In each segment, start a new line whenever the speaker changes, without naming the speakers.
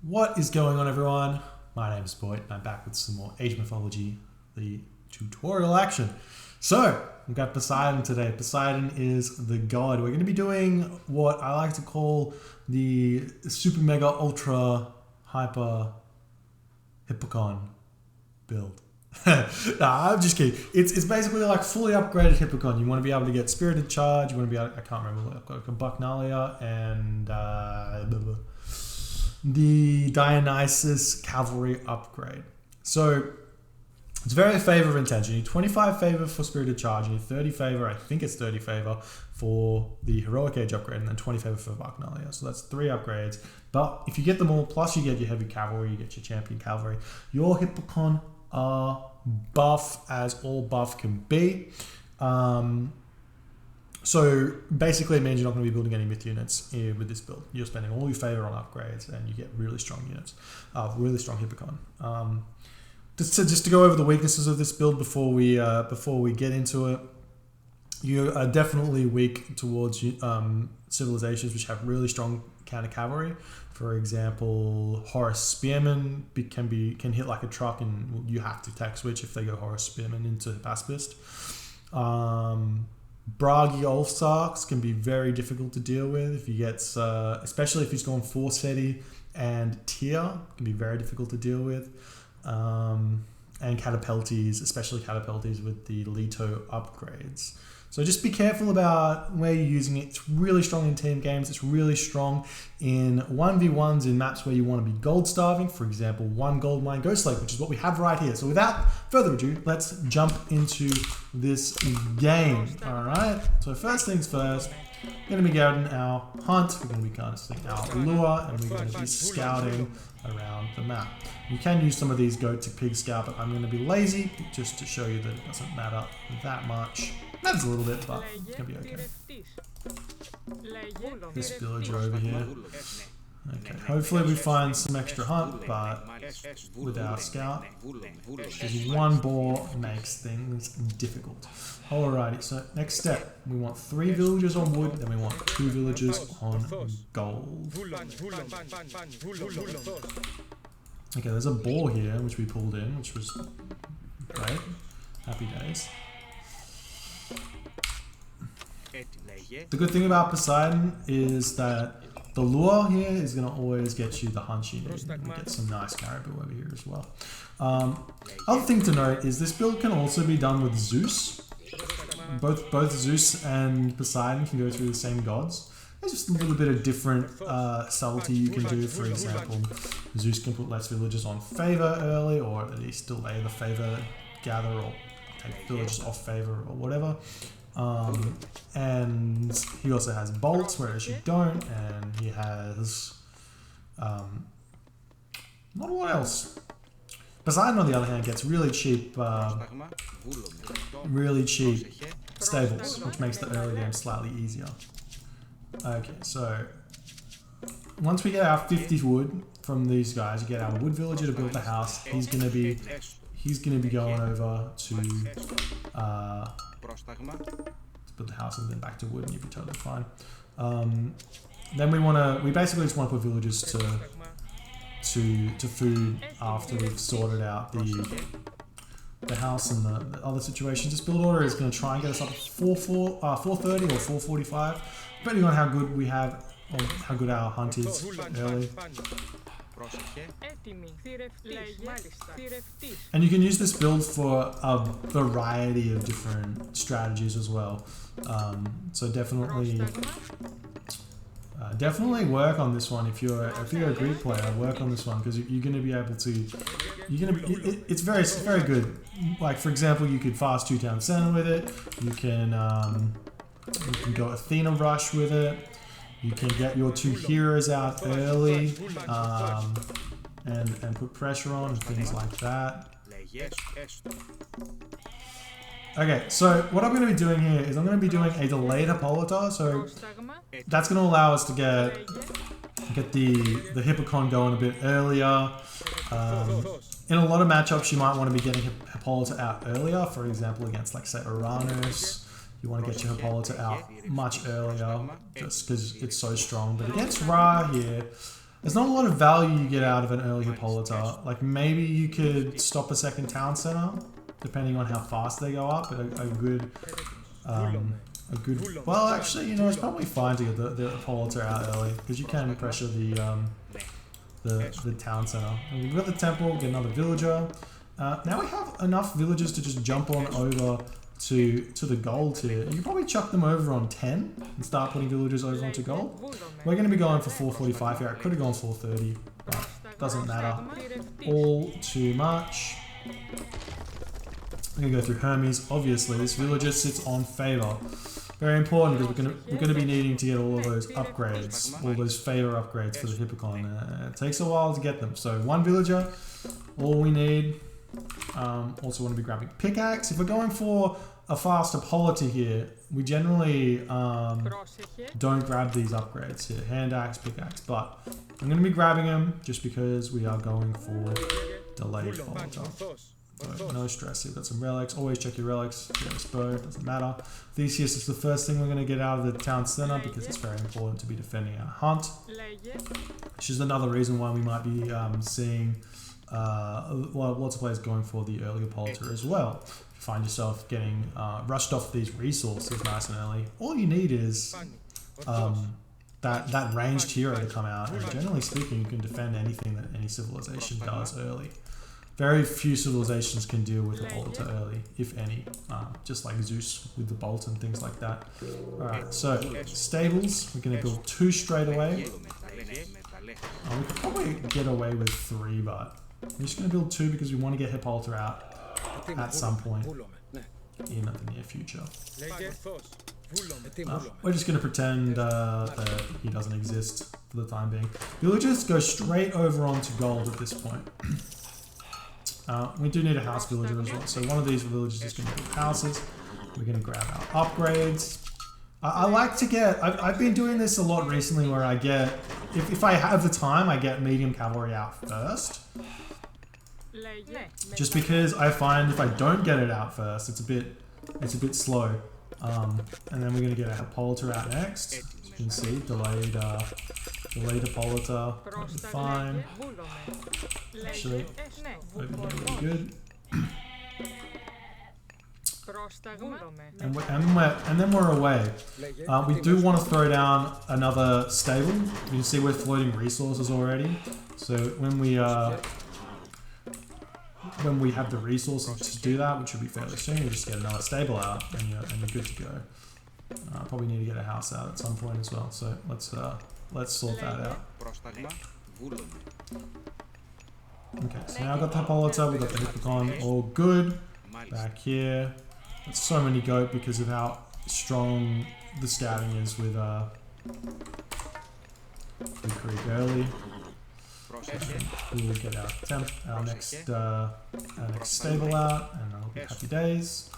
What is going on, everyone? My name is Boit and I'm back with some more Age Mythology, the tutorial action. So, we've got Poseidon today. Poseidon is the god. We're going to be doing what I like to call the super mega ultra hyper Hippikon build. Nah, I'm just kidding. It's basically like fully upgraded Hippikon. You want to be able to get Spirited Charge, you want to be able to, I can't remember, like a Bacchanalia and the Dionysus cavalry upgrade. So it's very favor of intention. You need 25 favor for Spirited Charge, you need 30 favor, I think it's 30 favor for the Heroic Age upgrade, and then 20 favor for Bacchanalia. So that's 3 upgrades. But if you get them all, plus you get your heavy cavalry, you get your champion cavalry, your Hippikon are buff as all buff can be. So basically it means you're not going to be building any myth units with this build. You're spending all your favor on upgrades and you get really strong units, really strong Hippikon. Just to go over the weaknesses of this build before we get into it, you are definitely weak towards civilizations which have really strong counter cavalry. For example, Horus Spearmen can hit like a truck, and you have to attack switch if they go Horus Spearmen into Pacifist. Bragi Ulfsarks can be very difficult to deal with if he gets, especially if he's gone Force Fetty and Tyr, can be very difficult to deal with. And Catapeltes, especially Catapeltes with the Leto upgrades. So just be careful about where you're using it. It's really strong in team games. It's really strong in 1v1s in maps where you want to be gold starving. For example, 1 gold mine Ghost Lake, which is what we have right here. So without further ado, let's jump into this game. All right. So first things first, we're going to be getting our hunt. We're going to be casting our lure, and we're going to be scouting around the map. You can use some of these goat to pig scout, but I'm going to be lazy just to show you that it doesn't matter that much. Matters a little bit, but it's going to be okay. This villager over here. Okay, hopefully we find some extra hunt, but with our scout, because 1 boar makes things difficult. Alrighty, so next step, we want 3 villagers on wood, then we want 2 villagers on gold. Okay, there's a boar here, which we pulled in, which was great. Happy days. The good thing about Poseidon is that the lure here is going to always get you the hunt you need. We get some nice caribou over here as well. Other thing to note is this build can also be done with Zeus. Both Zeus and Poseidon can go through the same gods. There's just a little bit of different subtlety you can do. For example, Zeus can put less villagers on favor early, or at least delay the favor gather, or take villagers off favor, or whatever. And he also has bolts, whereas you don't, and he has not what else. Poseidon, on the other hand, gets really cheap stables, which makes the early game slightly easier. Okay, so once we get our 50 wood from these guys, you get our wood villager to build the house. He's gonna be going over to build the house and then back to wood, and you'll be totally fine. Then we basically just want to put villagers to food after we've sorted out the house and the other situations. This build order is going to try and get us up to 430 or 445, depending on how good we have, or how good our hunt is early. And you can use this build for a variety of different strategies as well. So definitely work on this one if you're a Greek player. Work on this one, because you're going to be able to. It's very good. Like, for example, you could fast 2 town center with it. You can go Athena rush with it. You can get your 2 heroes out early and put pressure on and things like that. Okay, so what I'm going to be doing here is I'm going to be doing a delayed Hippolyta. So that's going to allow us to get the Hippikon going a bit earlier. In a lot of matchups, you might want to be getting Hippolyta out earlier. For example, against, like, say, Uranus. You want to get your Hippolyta out much earlier, just because it's so strong. But against Ra here, there's not a lot of value you get out of an early Hippolyta. Like maybe you could stop a second town center, depending on how fast they go up. But a good. Well, actually, you know, it's probably fine to get the Hippolyta out early because you can pressure the town center. And we've got the temple. Get another villager. Now we have enough villagers to just jump on over to the gold here. You can probably chuck them over on 10 and start putting villagers over onto gold. We're going to be going for 445 here. I could have gone 430, but doesn't matter all too much. I'm going to go through Hermes. Obviously, this villager sits on favor. Very important because we're going to be needing to get all of those upgrades, all those favor upgrades for the Hippikon. It takes a while to get them. So one villager, all we need. Also want to be grabbing pickaxe. If we're going for a fast Hippolyta here, we generally don't grab these upgrades here. Hand axe, pickaxe. But I'm going to be grabbing them just because we are going for delayed Hippolyta. So no stress here. Got some relics. Always check your relics. Get this bow. Doesn't matter. Theseus is the first thing we're going to get out of the town center because it's very important to be defending our hunt. Which is another reason why we might be seeing lots of players going for the early Hippolyta as well. If you find yourself getting rushed off these resources nice and early, all you need is that ranged hero to come out, and generally speaking, you can defend anything that any civilization does early. Very few civilizations can deal with Hippolyta early, if any, just like Zeus with the bolt and things like that. Alright, so stables, we're going to build 2 straight away. We could probably get away with 3, but we're just going to build 2 because we want to get Hippolyta out at some point in the near future. We're just going to pretend that he doesn't exist for the time being. Villagers go straight over onto gold at this point. We do need a house villager as well, so one of these villagers is going to build houses. We're going to grab our upgrades. I like to get, I've been doing this a lot recently where I get, if I have the time, I get medium cavalry out first. Just because I find if I don't get it out first, it's a bit slow. And then we're going to get a Hippolyta out next. As you can see, delayed Hippolyta, fine. Actually, really good. And then we're away. We do want to throw down another stable. You can see we're floating resources already. So when we have the resources to do that, which will be fairly soon, we just get another stable out and you're good to go. Probably need to get a house out at some point as well. So let's sort that out. Okay, so now I've got the Hippolyta, we've got the Hippikon, all good. Back here. There's so many goat because of how strong the scouting is with Creek early. We will get our next stable out, and that'll be happy days.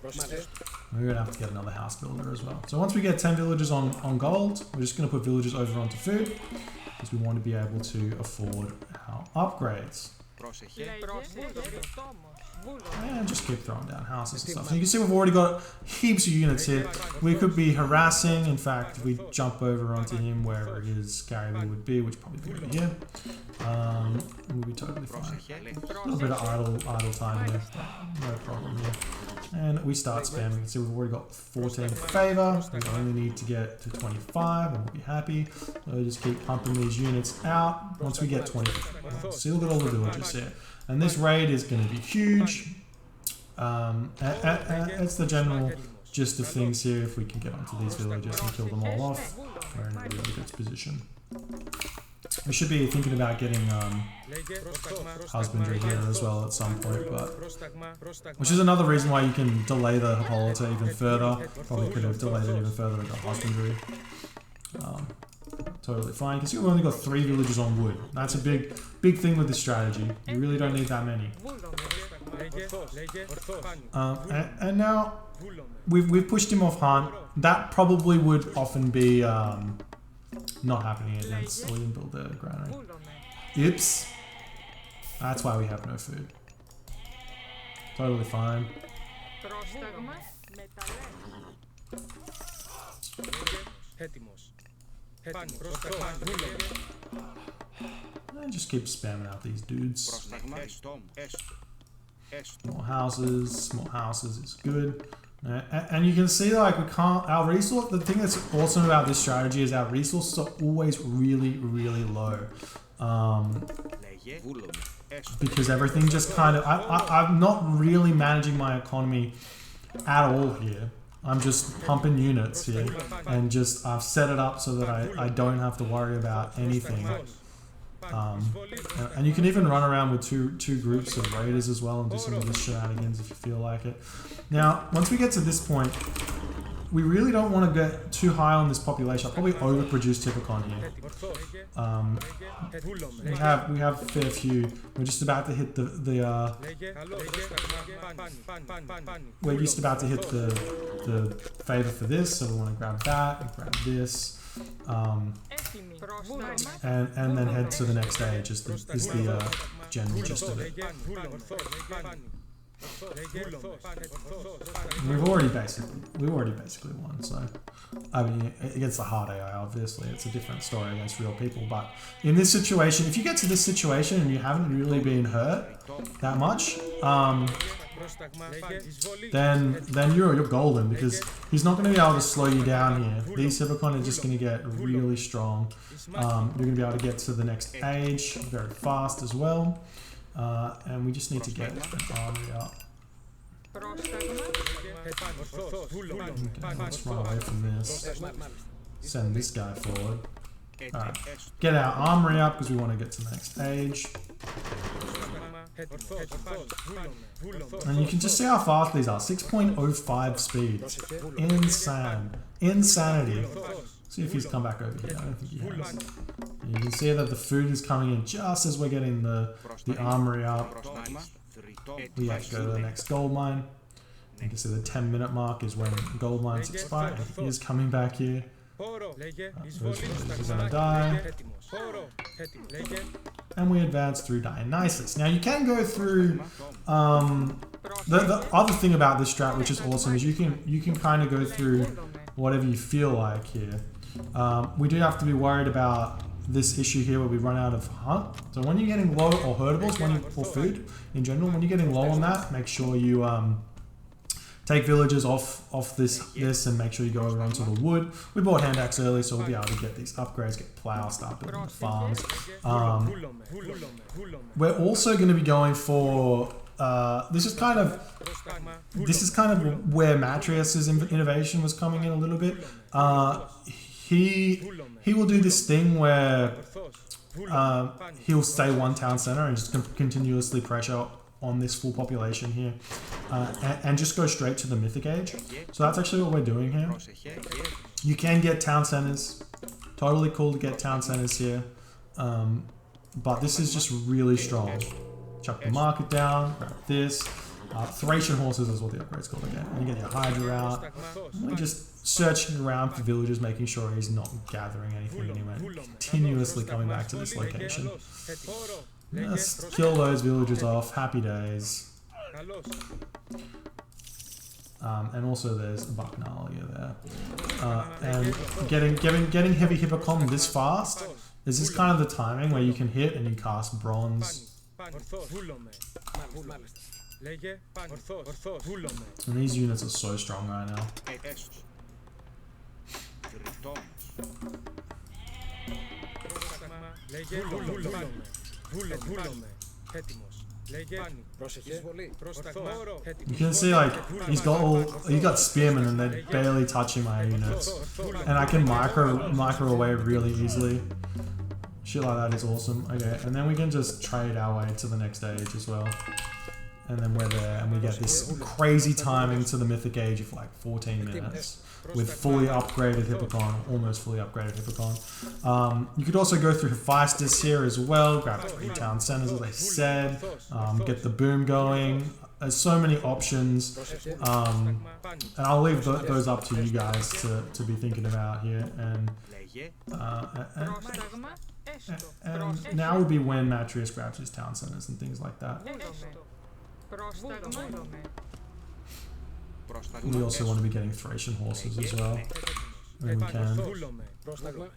We're gonna have to get another house builder as well. So once we get 10 villagers on gold, we're just gonna put villagers over onto food because we want to be able to afford our upgrades. And just keep throwing down houses and stuff. So you can see we've already got heaps of units here. We could be harassing. In fact, if we jump over onto him wherever his carrier would be, which probably be over here, we'll be totally fine. A little bit of idle time here, no problem here. And we start spamming. You can see we've already got 14 favor. We only need to get to 25 and we'll be happy. So we'll just keep pumping these units out. Once we get 20, see, look at all the villagers here. And this raid is going to be huge. It's the general gist of things here. If we can get onto these villagers and kill them all off, we're in a really good position. We should be thinking about getting husbandry here as well at some point, but which is another reason why you can delay the Hippolyta even further. Probably could have delayed it even further and got husbandry. Totally fine, because you've only got 3 villagers on wood. That's a big thing with this strategy. You really don't need that many. And now we've pushed him off hunt. That probably would often be not happening against. We didn't build the granary. Oops. That's why we have no food. Totally fine. And just keep spamming out these dudes. More houses is good. And you can see, like, we can't, our resource, the thing that's awesome about this strategy is our resources are always really, really low. Because everything just kind of, I'm not really managing my economy at all here. I'm just pumping units here, and just I've set it up so that I don't have to worry about anything. And you can even run around with two groups of raiders as well and do some of the shenanigans if you feel like it. Now, once we get to this point, we really don't want to get too high on this population. I'll probably overproduce Hippikon here. We have a fair few. We're just about to hit we're just about to hit the favor for this, so we want to grab that and grab this. And then head to the next stage is the general gist of it. We've already basically won, so I mean, against the hard AI, obviously it's a different story against real people, but in this situation, if you get to this situation and you haven't really been hurt that much, then you're golden, because he's not going to be able to slow you down here. These Hippikon are just going to get really strong. You're going to be able to get to the next age very fast as well. And we just need to get an army up. Okay, let's run away from this. Send this guy forward. Alright, get our armory up because we want to get to the next age. And you can just see how fast these are. 6.05 speed. Insane. Insanity. See if he's come back over here. I don't think he has. And you can see that the food is coming in just as we're getting the armory up. We have to go to the next gold mine. You can see the 10-minute mark is when gold mines expire. And he is coming back here. Those are going to die. And we advance through Dionysus. Now you can go through the other thing about this strat, which is awesome, is you can kind of go through whatever you feel like here. We do have to be worried about this issue here where we run out of hunt. So when you're getting low, or herdables, or food in general, when you're getting low on that, make sure you take villagers off this and make sure you go over onto the wood. We bought hand axe early, so we'll be able to get these upgrades, get plow, start building the farms. We're also going to be going for this is kind of where Matrius's innovation was coming in a little bit. He will do this thing where he'll stay one town center and just continuously pressure on this full population here, and just go straight to the Mythic age. So that's actually what we're doing here. You can get town centers. Totally cool to get town centers here, but this is just really strong. Chuck the market down, grab this. Thracian horses is what the upgrade's called again. And you get your Hydra out. And we're just searching around for villagers, making sure he's not gathering anything anyway. Continuously coming back to this location. Let's kill those villagers off. Happy days. And also there's a Bacchanalia there. And getting heavy Hippikon this fast, this is kind of the timing where you can hit and you cast bronze. And these units are so strong right now. You can see, like, he got spearmen and they're barely touching my units. And I can micro away really easily. Shit like that is awesome. Okay, and then we can just trade our way to the next stage as well. And then we're there, and we get this crazy timing to the Mythic age of like 14 minutes with fully upgraded Hippikon, almost fully upgraded Hippikon. You could also go through Hephaestus here as well, grab 3 town centers as I said, get the boom going. There's so many options, and I'll leave those up to you guys to be thinking about here. And now would be when Matrius grabs his town centers and things like that. We also want to be getting Thracian horses as well when we can.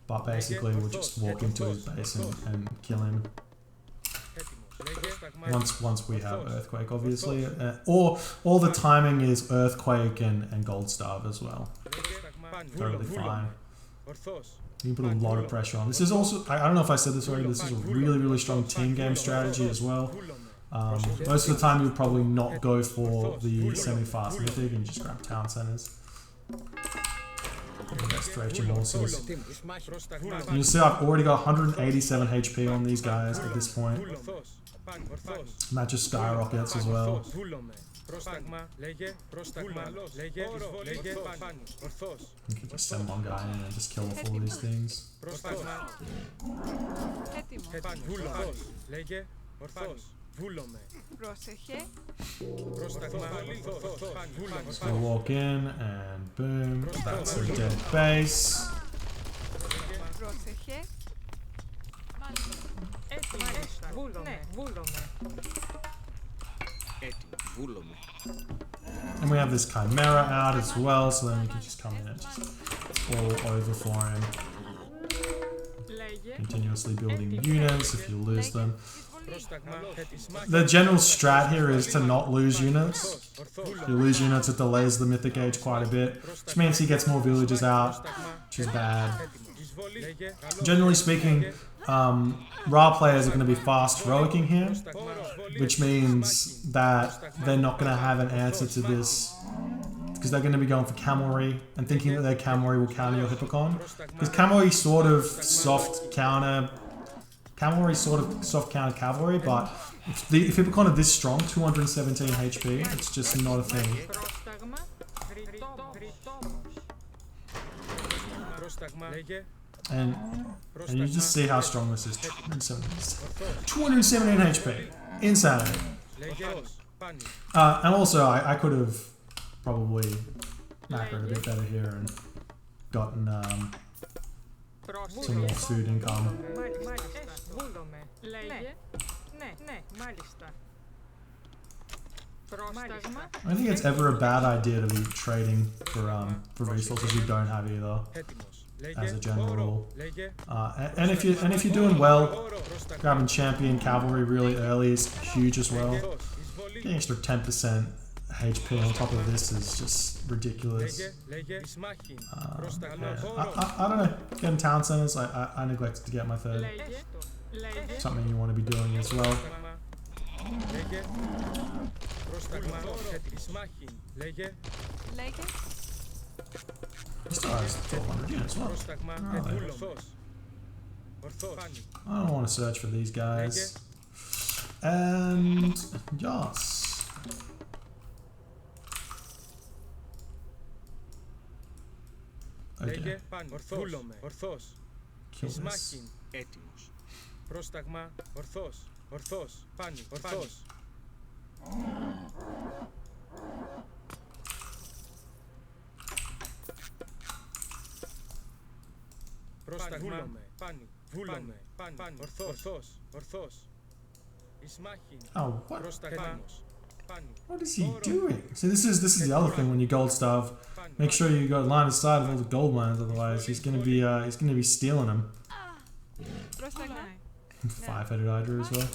But basically we'll just walk into his base and kill him. Once we have Earthquake, obviously. Or the timing is Earthquake and Gold Starve as well. Totally fine. You can put a lot of pressure on. This is also, I don't know if I said this already, this is a really, really strong team game strategy as well. Most of the time you would probably not go for the semi-fast Mythic and just grab town centers. Restoration horses. And you see I've already got 187 HP on these guys at this point. And that just skyrockets as well. You can just send one guy in and just kill off all these things. So walk in and boom, that's a dead base. And we have this Chimera out as well, so then we can just come in and just all over for him. Continuously building units if you lose them. The general strat here is to not lose units. If you lose units, it delays the Mythic Age quite a bit, which means he gets more villagers out, which is bad. Generally speaking, Ra players are going to be fast heroicing here, which means that they're not going to have an answer to this, because they're going to be going for cavalry and thinking that their cavalry will counter your Hippikon. Because cavalry sort of soft counter cavalry, but if Hippikon are this strong, 217 HP, it's just not a thing. And you just see how strong this is. 217 HP. Insanity. And also, I could have probably macroed a bit better here and gotten some more food income. I don't think it's ever a bad idea to be trading for resources you don't have either, as a general rule. And if you're doing well, grabbing champion cavalry really early is huge as well. Getting extra 10% HP on top of this is just ridiculous. I don't know. Getting town centers, I neglected to get my third. Something you want to be doing as well. Stars 1200 units. Well, I don't want to search for these guys. And yes. Okay. Kill this.
Πρόσταγμα, ορθός, πάνι, ορθός. Πρόσταγμα, πάνι, βούλομαι, πάνι, ορθός.
Oh, what? What is he doing? See, this is the other thing when you gold starve. Make sure you got line of sight of all the gold mines, otherwise he's gonna be stealing them. 5-headed Hydra as well.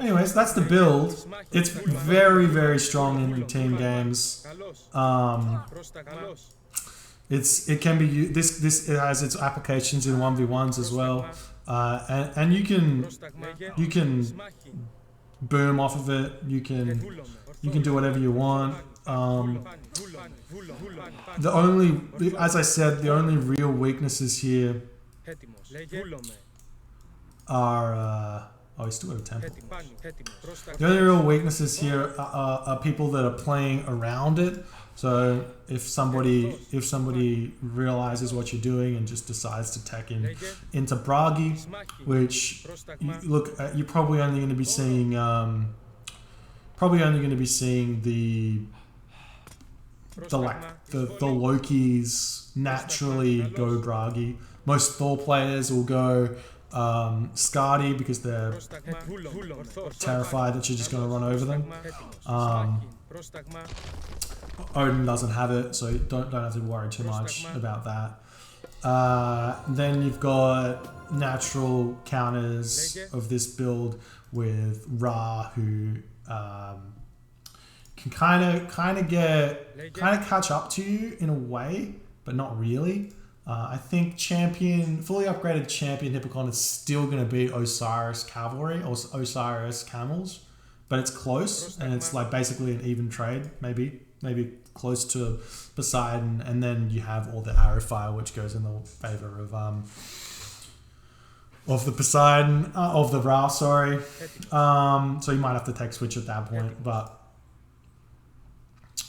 Anyways, that's the build. It's very, very strong in team games. It can be it has its applications in 1v1s as well, and you can boom off of it. You can do whatever you want. As I said, the only real weaknesses here are we still have a temple. The only real weaknesses here are people that are playing around it. So if somebody realizes what you're doing and just decides to tack into Bragi, which you're probably only going to be seeing the Lokis naturally go Bragi. Most Thor players will go Skadi because they're terrified that you're just going to run over them. Odin doesn't have it, so don't have to worry too much about that. Then you've got natural counters of this build with Ra, who can kind of catch up to you in a way, but not really. I think fully upgraded champion Hippikon is still going to be Osiris Cavalry or Osiris Camels, but it's close and it's like basically an even trade, maybe close to Poseidon, and then you have all the arrow fire, which goes in the favor of the Poseidon, of the Ra, sorry. So you might have to tech switch at that point, but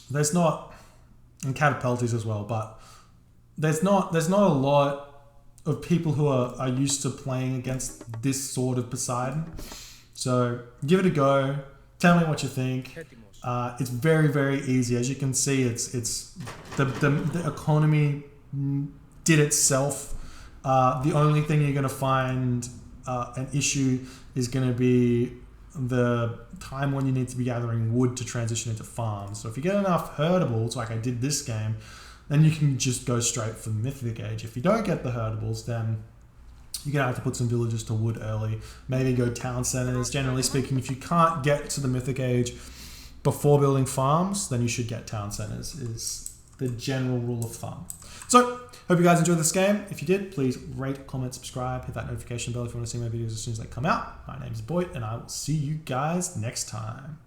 there's not, and catapulties as well, but there's not a lot of people who are used to playing against this sort of Poseidon. So give it a go. Tell me what you think. It's very, very easy. As you can see, it's the economy did itself. The only thing you're going to find an issue is going to be the time when you need to be gathering wood to transition into farms. So if you get enough herdables, like I did this game, then you can just go straight for the Mythic Age. If you don't get the herdables, then you're going to have to put some villagers to wood early. Maybe go town centers. Generally speaking, if you can't get to the Mythic Age before building farms, then you should get town centers, is the general rule of thumb. So, hope you guys enjoyed this game. If you did, please rate, comment, subscribe, hit that notification bell if you want to see my videos as soon as they come out. My name is Boit, and I will see you guys next time.